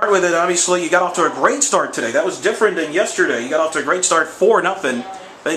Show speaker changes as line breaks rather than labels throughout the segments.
Start with it, obviously, you got off to a great start today. That was different than yesterday. You got off to a great start, 4-0.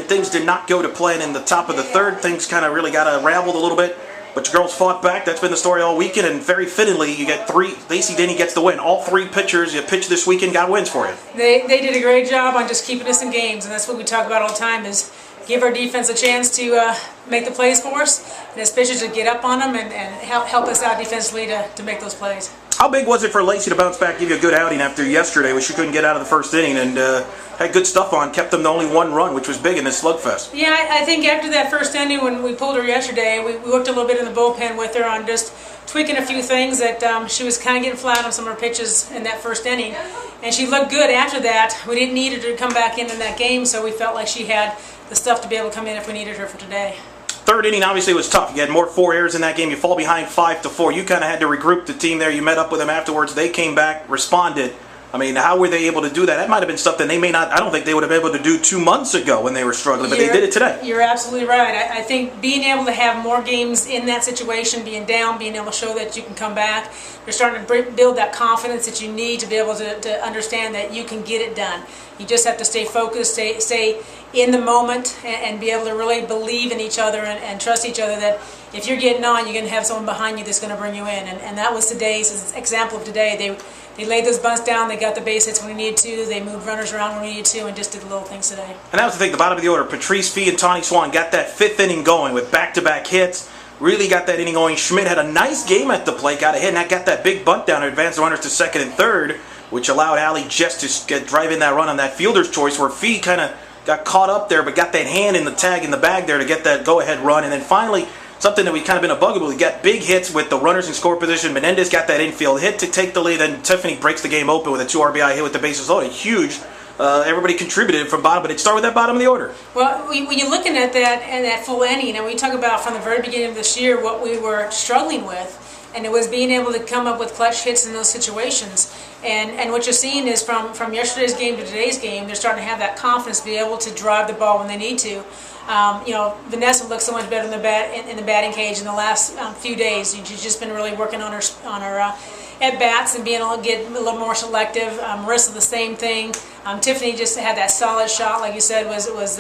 Things did not go to plan in the top of the third. Things kind of really got unraveled a little bit. But your girls fought back. That's been the story all weekend. And very fittingly, you get three. Lacey Denny gets the win. All three pitchers you pitched this weekend got wins for you.
They did a great job on just keeping us in games. And that's what we talk about all the time is give our defense a chance to make the plays for us. And as pitchers to get up on them and help us out defensively to make those plays.
How big was it for Lacey to bounce back, give you a good outing after yesterday, which she couldn't get out of the first inning, and had good stuff on, kept them to only one run, which was big in this slugfest?
Yeah, I think after that first inning when we pulled her yesterday, we worked a little bit in the bullpen with her on just tweaking a few things that she was kind of getting flat on some of her pitches in that first inning. And she looked good after that. We didn't need her to come back in that game, so we felt like she had the stuff to be able to come in if we needed her for today.
Third inning obviously was tough. You had more 4 errors in that game. You fall behind 5-4. You kind of had to regroup the team there. You met up with them afterwards. They came back, responded. I mean, how were they able to do that? That might have been something they may not, I don't think they would have been able to do 2 months ago when they were struggling, but they did it today.
You're absolutely right. I think being able to have more games in that situation, being down, being able to show that you can come back, you're starting to build that confidence that you need to be able to understand that you can get it done. You just have to stay focused, stay in the moment, and be able to really believe in each other and trust each other that if you're getting on, you're going to have someone behind you that's going to bring you in. And that was today's example of today. They laid those bunts down, they got the base hits when we needed to, they moved runners around when we needed to, and just did the little things today.
And that was the thing, the bottom of the order. Patrice Fee and Tawny Swan got that 5th inning going with back-to-back hits. Really got that inning going. Schmidt had a nice game at the plate, got a hit, and that got that big bunt down to advance the runners to second and third, which allowed Allie just to drive in that run on that fielder's choice where Fee kind of got caught up there but got that hand in the tag in the bag there to get that go-ahead run. And then finally, something that we've kind of been a bugaboo, we got big hits with the runners in score position. Menendez got that infield hit to take the lead, then Tiffany breaks the game open with a 2 RBI hit with the bases loaded. Huge. Everybody contributed from bottom, but it started with that bottom of the order.
Well, when you're looking at that full inning, and we talk about from the very beginning of this year what we were struggling with, and it was being able to come up with clutch hits in those situations. And what you're seeing is from yesterday's game to today's game, they're starting to have that confidence to be able to drive the ball when they need to. Vanessa looks so much better in the batting cage in the last few days. She's just been really working on her at-bats and being able to get a little more selective. Marissa, the same thing. Tiffany just had that solid shot, like you said, was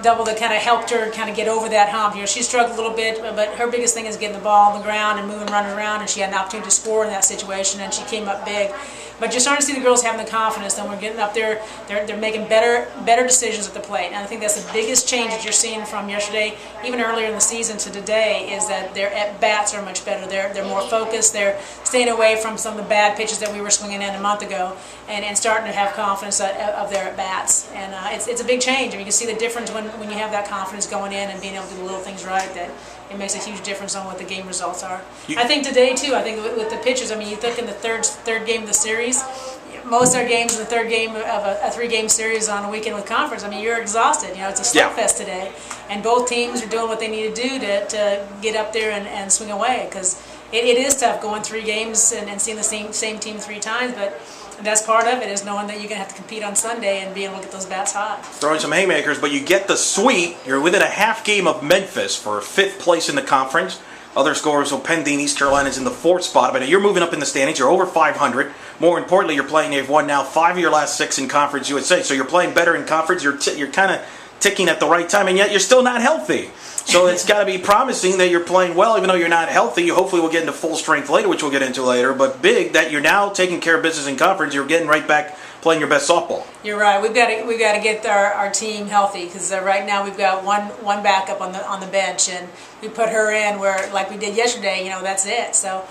double that kind of helped her kind of get over that hump. She struggled a little bit, but her biggest thing is getting the ball on the ground and moving runners around, and she had an opportunity to score in that situation, and she came up big. But you're starting to see the girls having the confidence, and we're getting up there. They're making better decisions at the plate, and I think that's the biggest change that you're seeing from yesterday, even earlier in the season to today, is that their at bats are much better. They're more focused. They're staying away from some of the bad pitches that we were swinging in a month ago, and starting to have confidence of their at bats. And it's a big change. I mean, you can see the difference when you have that confidence going in and being able to do the little things right. That it makes a huge difference on what the game results are. I think today too. I think with the pitchers. I mean, you think in the third game of the series, most of our games in the third game of a 3-game series on a weekend with conference. I mean, you're exhausted. It's a slugfest today, and both teams are doing what they need to do to get up there and swing away, because it is tough going 3 games and seeing the same team 3 times, but that's part of it, is knowing that you're going to have to compete on Sunday and being able to get those bats hot.
Throwing some haymakers, but you get the sweep. You're within a half game of Memphis for 5th place in the conference. Other scores will pending. East Carolina's in the 4th spot, but you're moving up in the standings. You're over 500. More importantly, you've won now 5 of your last 6 in Conference USA. So you're playing better in conference. You're kind of ticking at the right time, and yet you're still not healthy. So it's got to be promising that you're playing well, even though you're not healthy. You hopefully will get into full strength later, which we'll get into later. But big that you're now taking care of business in conference. You're getting right back playing your best softball.
You're right. We've got to get our team healthy, because right now we've got one backup on the bench, and we put her in where, like we did yesterday. That's it. So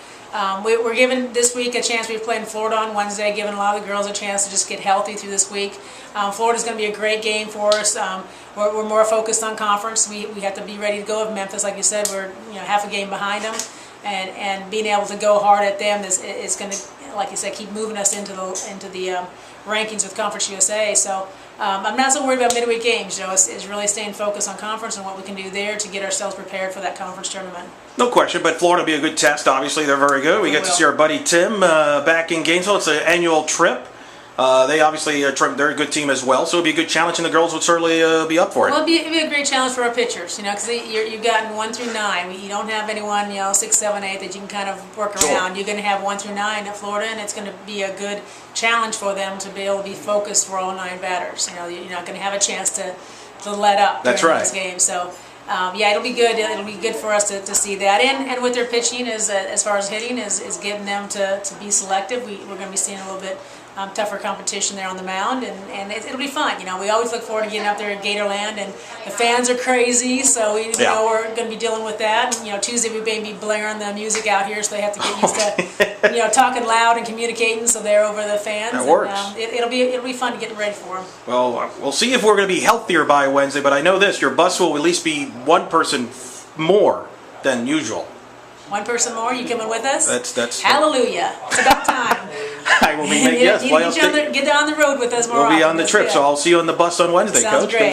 we're giving this week a chance. We've played in Florida on Wednesday, giving a lot of the girls a chance to just get healthy through this week. Florida's going to be a great game for us. We're more focused on conference. We have to be ready to go with Memphis. Like you said, we're half a game behind them, and being able to go hard at them is going to, like you said, keep moving us into the rankings with Conference USA. So I'm not so worried about midweek games. It's really staying focused on conference and what we can do there to get ourselves prepared for that conference tournament.
No question, but Florida will be a good test. Obviously, they're very good. We get to see our buddy Tim back in Gainesville. It's an annual trip. They obviously they're a good team as well, so it'd be a good challenge, and the girls would certainly be up for it.
Well, it'd be a great challenge for our pitchers, because you've gotten 1 through 9. You don't have anyone, 6, 7, 8 that you can kind of work around. You're going to have 1 through 9 at Florida, and it's going to be a good challenge for them to be able to be focused for all 9 batters. You're not going to have a chance to let up during those games. So. Yeah, it'll be good. It'll be good for us to see that. And with their pitching, as far as hitting, is getting them to be selective. We're going to be seeing a little bit tougher competition there on the mound, and it'll be fun. We always look forward to getting up there at Gatorland, and the fans are crazy, so we know we're going to be dealing with that. And, Tuesday we may be blaring the music out here, so they have to get used to talking loud and communicating, so they're over the fans.
That works.
And, it'll be fun to get ready for them.
Well, we'll see if we're going to be healthier by Wednesday, but I know this: your bus will at least be one person more than usual.
One person more? You coming with us?
That's
hallelujah! It's about time.
I will be making
Get on the road with us more.
We'll be on the trip, so I'll see you on the bus on Wednesday,
Sounds
Coach.
great.